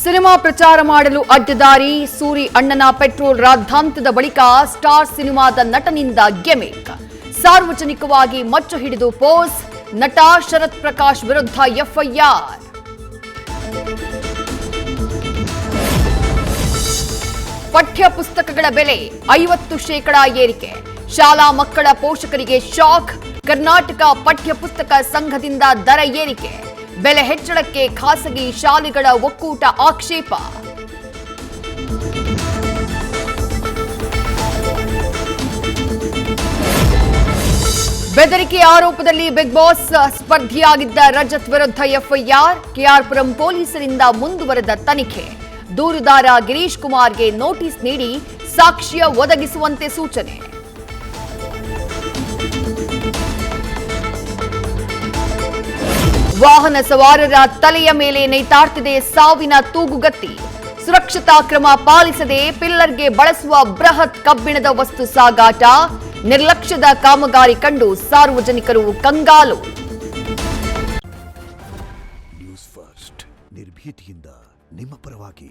Cinema ಪ್ರಚಾರ ಮಾಡಲು ಅಡ್ಡದಾರಿ, ಸೂರಿ ಅಣ್ಣನ ಪೆಟ್ರೋಲ್ ರಾದ್ಧಾಂತದ ಬಳಿಕ ಸ್ಟಾರ್ ಸಿನಿಮಾದ ನಟನಿಂದ ಗೆಮಿಕ್, ಸಾರ್ವಜನಿಕವಾಗಿ ಮಚ್ಚು ಹಿಡಿದು ಪೋಸ್, ನಟ ಶರತ್ ಪ್ರಕಾಶ್ ವಿರುದ್ಧ ಎಫ್ಐಆರ್. ಪಠ್ಯ ಪುಸ್ತಕಗಳ ಬೆಲೆ 50% ಏರಿಕೆ, ಶಾಲಾ ಮಕ್ಕಳ ಪೋಷಕರಿಗೆ ಶಾಕ್. ಕರ್ನಾಟಕ ಪಠ್ಯ ಪುಸ್ತಕ ಸಂಘದಿಂದ ದರ ಏರಿಕೆ, ಬೆಲೆ ಹೆಚ್ಚಳಕ್ಕೆ ಖಾಸಗಿ ಶಾಲೆಗಳ ಒಕ್ಕೂಟ ಆಕ್ಷೇಪ. ಬೆದರಿಕೆ ಆರೋಪದಲ್ಲಿ ಬಿಗ್ ಬಾಸ್ ಸ್ಪರ್ಧಿಯಾಗಿದ್ದ ರಜತ್ ವಿರುದ್ಧ ಎಫ್ಐಆರ್. ಕೆಆರ್ಪುರಂ ಪೊಲೀಸರಿಂದ ಮುಂದುವರೆದ ತನಿಖೆ. ದೂರುದಾರ ಗಿರೀಶ್ ಕುಮಾರ್ಗೆ ನೋಟಿಸ್ ನೀಡಿ ಸಾಕ್ಷ್ಯ ಒದಗಿಸುವಂತೆ ಸೂಚನೆ. ವಾಹನ ಸವಾರರ ತಲೆಯ ಮೇಲೆ ನೇತಾಡ್ತಿದೆ ಸಾವಿನ ತೂಗುಗತ್ತಿ. ಸುರಕ್ಷತಾ ಕ್ರಮ ಪಾಲಿಸದೆ ಪಿಲ್ಲರ್ಗೆ ಬಳಸುವ ಬೃಹತ್ ಕಬ್ಬಿಣದ ವಸ್ತು ಸಾಗಾಟ. ನಿರ್ಲಕ್ಷ್ಯದ ಕಾಮಗಾರಿ ಕಂಡು ಸಾರ್ವಜನಿಕರು ಕಂಗಾಲು. ನ್ಯೂಸ್ ಫಸ್ಟ್, ನಿರ್ಭೀತಿಯಿಂದ ನಿಮ್ಮ ಪರವಾಗಿ.